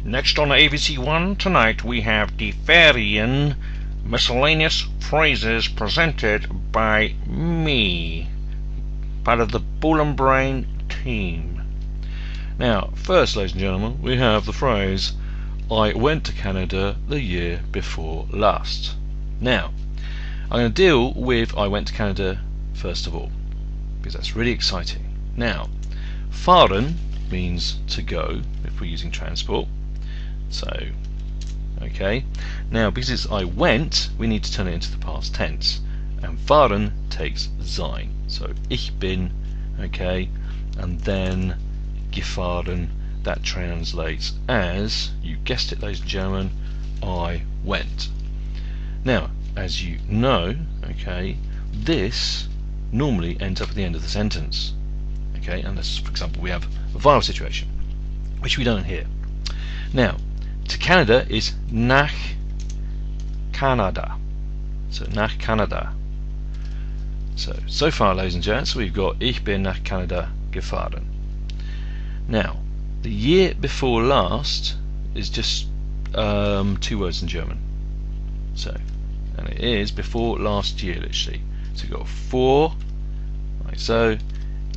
Next on AVC 1 tonight we have the Ferien miscellaneous phrases presented by me, part of the Ball and Brain team. Now, first, ladies and gentlemen, we have the phrase, I went to Canada the year before last. Now, I'm going to deal with I went to Canada first of all, because that's really exciting. Now, fahren means to go, if we're using transport. So, okay. Now, because it's I went, we need to turn it into the past tense. And fahren takes sein. So, ich bin, okay, and then gefahren, that translates as, you guessed it, ladies and gentlemen, I went. Now, as you know, okay, this normally ends up at the end of the sentence. Okay, unless, for example, we have a viral situation, which we don't here. Now, to Canada is nach Canada. So, nach Canada. So far, ladies and gents, we've got Ich bin nach Canada gefahren. Now, the year before last is just 2 words in German. So, and it is before last year, literally. So, you've got vor, like so,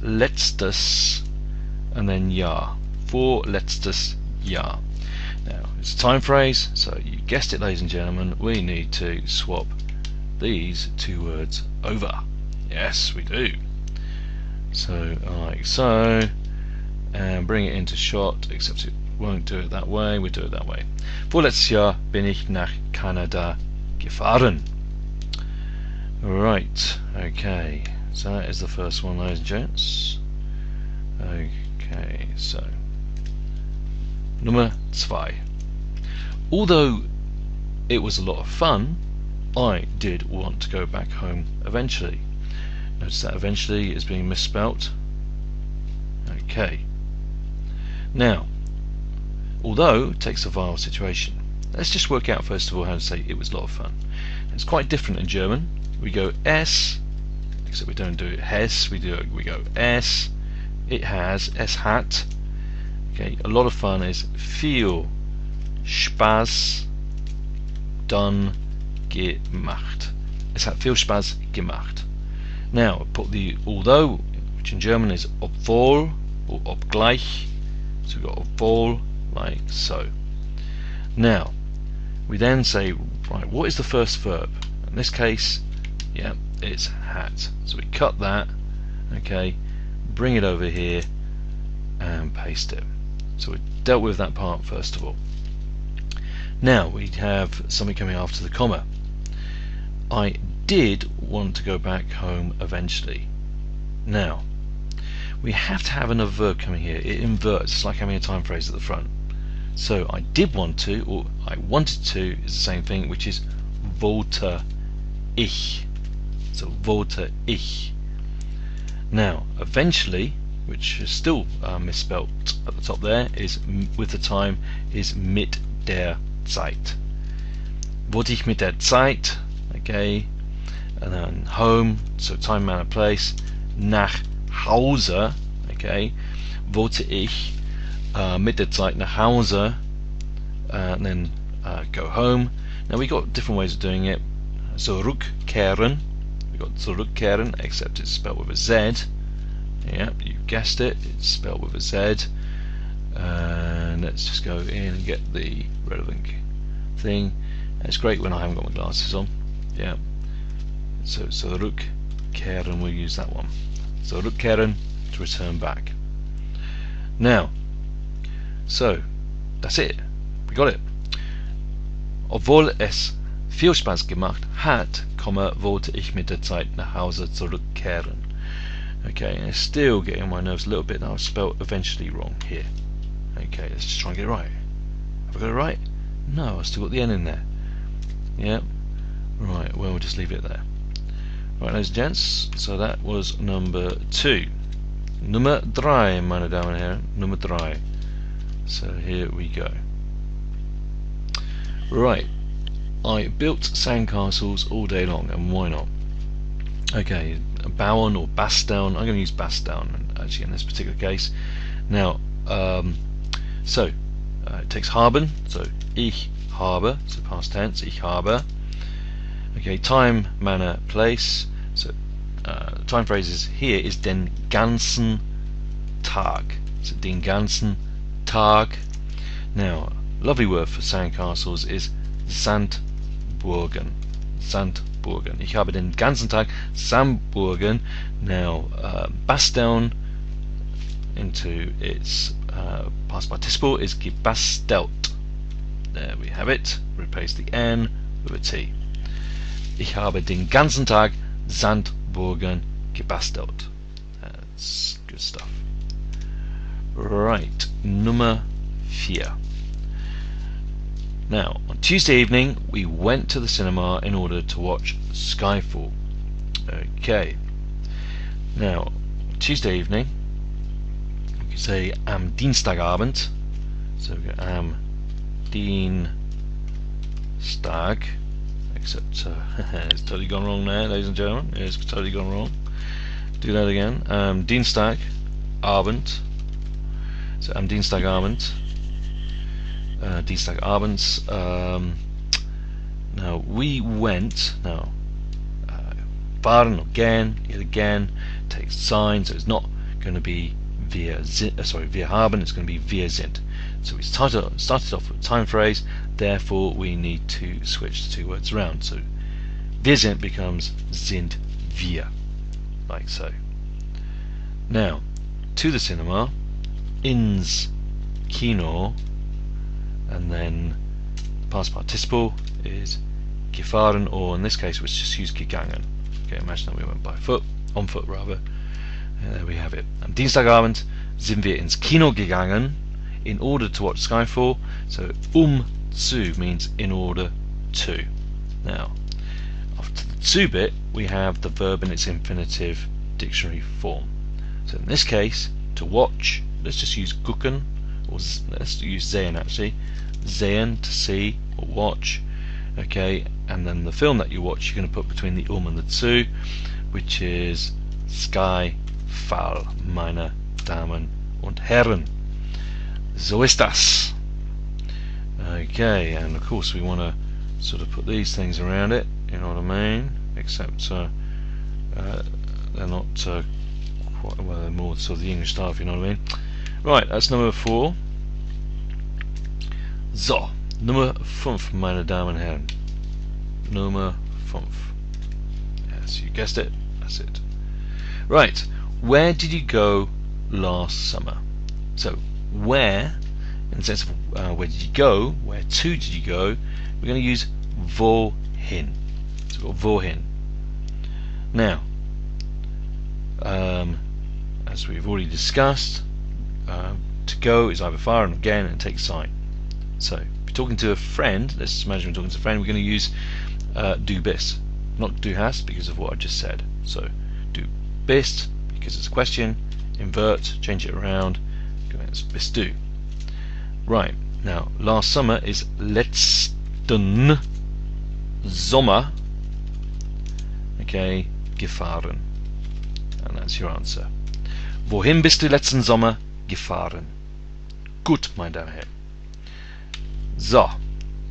letztes, and then Jahr. Vor letztes Jahr. Now, it's a time phrase, so you guessed it, ladies and gentlemen, we need to swap these 2 words over. Yes, we do. So, like so, and bring it into shot, except it won't do it that way, we do it that way. Vorletztes Jahr bin ich nach Kanada gefahren. Right, okay, so that is the first one, ladies and gents. Okay, so Nummer 2. Although it was a lot of fun, I did want to go back home eventually. Notice that eventually is being misspelt. Okay. Now, although it takes a viral situation, let's just work out first of all how to say it was a lot of fun. It's quite different in German. We go es, except we don't do it hes, we go es, it has, es hat. Okay, a lot of fun is viel Spaß dann gemacht. Es hat viel Spaß gemacht. Now, put the although, which in German is obwohl or obgleich. So we've got obwohl, like so. Now, we then say, right, what is the first verb? In this case, yeah, it's hat. So we cut that, okay, bring it over here, and paste it. So we dealt with that part first of all. Now we have something coming after the comma. I did want to go back home eventually. Now, we have to have another verb coming here. It inverts. It's like having a time phrase at the front. So I did want to, or I wanted to, is the same thing, which is wollte ich. So wollte ich. Now, eventually, which is still misspelt at the top there, is with the time, is mit der Zeit. Wollte ich mit der Zeit, okay, and then home, so time, manner, place, nach Hause, okay, wollte ich mit der Zeit nach Hause, and then go home. Now we got different ways of doing it. Zurückkehren, we got zurückkehren, except it's spelled with a Z. Yeah, you guessed it, it's spelled with a Z. And let's just go in and get the relevant thing. It's great when I haven't got my glasses on. Yeah. So zurückkehren, we'll use that one. Zurückkehren, to return back. Now, so that's it. We got it. Obwohl es viel Spaß gemacht hat, wollte ich mit der Zeit nach Hause zurückkehren. Okay, and it's still getting on my nerves a little bit. Now I've spelled eventually wrong here. Okay, let's just try and get it right. Have I got it right? No, I've still got the N in there. Yep. Right, well, we'll just leave it there. Right, ladies and gents, so that was number 2. Nummer 3, meine Damen und Herren. Nummer 3. So here we go. Right, I built sandcastles all day long, and why not? Okay, bauen or Bastown. I'm going to use Bastown actually in this particular case. Now, so it takes haben, so ich habe, so past tense, ich habe. Okay, time, manner, place. So time phrases here is den ganzen Tag. So den ganzen Tag. Now, lovely word for sandcastles is Sandburgen. Sandburgen. Ich habe den ganzen Tag Sandburgen. Now, basteln into its past participle is gebastelt. There we have it. Replace the N with a T. Ich habe den ganzen Tag Sandburgen gebastelt. That's good stuff. Right, Nummer 4. Now, on Tuesday evening, we went to the cinema in order to watch Skyfall. Okay. Now, Tuesday evening, we can say am Dienstagabend. So we go am Dienstag. Except it's totally gone wrong there, ladies and gentlemen. It's totally gone wrong. Do that again. Dienstagabend. So am Dienstagabend. Dienstagabends. Now we went. Now fahren again, yet again takes sign, so it's not going to be wir haben. It's going to be wir sind. So we started off with a time phrase. Therefore, we need to switch the two words around. So wir sind becomes sind wir, like so. Now, to the cinema, ins Kino, and then the past participle is gefahren, or in this case, let's just use gegangen. Okay, imagine that we went on foot rather. And there we have it. Am Dienstagabend sind wir ins Kino gegangen in order to watch Skyfall. So zu means in order to. Now, after the to bit, we have the verb in its infinitive dictionary form. So in this case, to watch, let's just use gucken, or let's use sehen actually. Sehen, to see or watch. Okay, and then the film that you watch, you're going to put between the and the zu, which is Skyfall, meine Damen und Herren. So ist das. Okay, and of course we want to sort of put these things around it, you know what I mean? Except they're not quite, well, they're more sort of the English style, if you know what I mean. Right, that's number 4. So, Nummer 5, meine Damen und Herren. Nummer 5. Yes, you guessed it. That's it. Right, where did you go last summer? So, where, in the sense of where did you go, where to did you go, we're going to use wohin. So we've got wohin. Now, as we've already discussed, to go is either fahren again and take sign. So, if you're talking to a friend, let's just imagine we're talking to a friend, we're going to use du bist, not du hast, because of what I just said. So, du bist, because it's a question, invert, change it around, it's bist du. Right, now, last summer is letzten Sommer, okay, gefahren. And that's your answer. Wohin bist du letzten Sommer gefahren? Gut, meine Damen und Herren. So,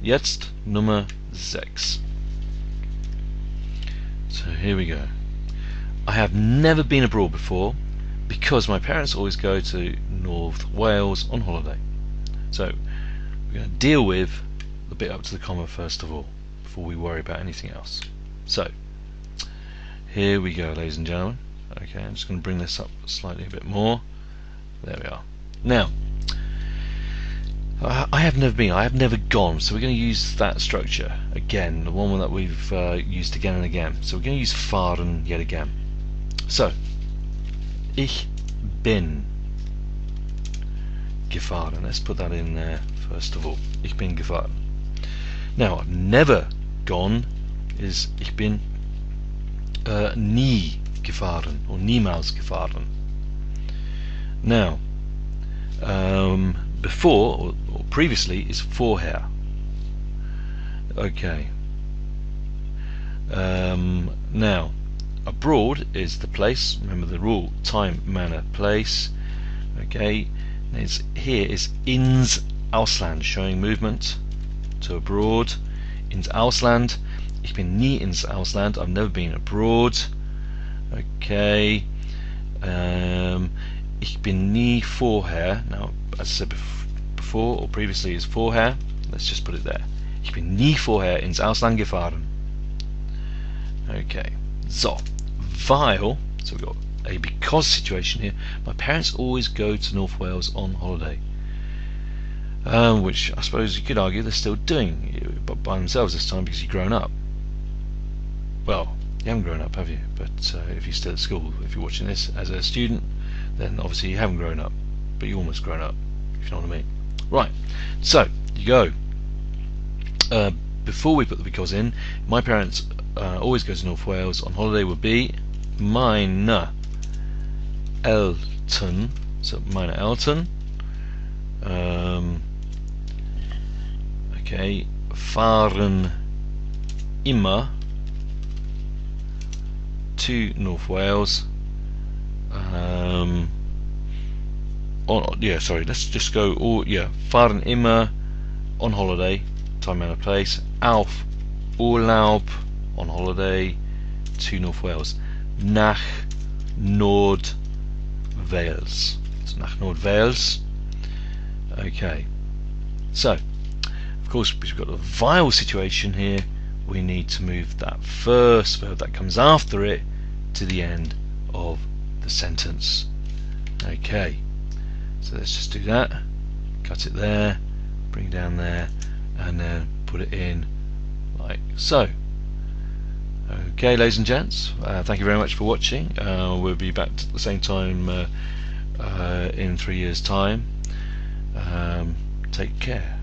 jetzt Nummer 6. So here we go. I have never been abroad before because my parents always go to North Wales on holiday. So we're going to deal with the bit up to the comma first of all, before we worry about anything else. So here we go, ladies and gentlemen. Okay, I'm just going to bring this up slightly a bit more. There we are. Now, I have never gone, so we're going to use that structure again, the one that we've used again and again. So we're going to use fahren yet again. So, ich bin gefahren. Let's put that in there first of all. Ich bin gefahren. Now, I've never gone is ich bin nie gefahren or niemals gefahren. Now, before or previously is vorher. Okay. Now, abroad is the place. Remember the rule: time, manner, place. Okay. Here is ins Ausland, showing movement to abroad. Ins Ausland. Ich bin nie ins Ausland. I've never been abroad. Okay. Ich bin nie vorher. Now, as I said before or previously, is vorher. Let's just put it there. Ich bin nie vorher ins Ausland gefahren. Okay. So, weil. So we've got a because situation here. My parents always go to North Wales on holiday. Which I suppose you could argue they're still doing, but by themselves this time because you've grown up. Well, you haven't grown up, have you? But if you're still at school, if you're watching this as a student, then obviously you haven't grown up, but you're almost grown up, if you know what I mean. Right, so you go. Before we put the because in, my parents always go to North Wales on holiday would be meine Eltern, so meine Eltern. Okay, fahren immer to North Wales. Let's just go. Fahren immer on holiday, time, manner, place. Auf Urlaub, on holiday to North Wales. Nach Nord-Wales. So nach Nord-Wales. Okay. So, of course, we've got the vile situation here. We need to move that first verb that comes after it to the end of the sentence. Okay, so let's just do that. Cut it there, bring it down there, and then put it in like so. Okay, ladies and gents, thank you very much for watching. We'll be back at the same time in 3 years' time. Take care.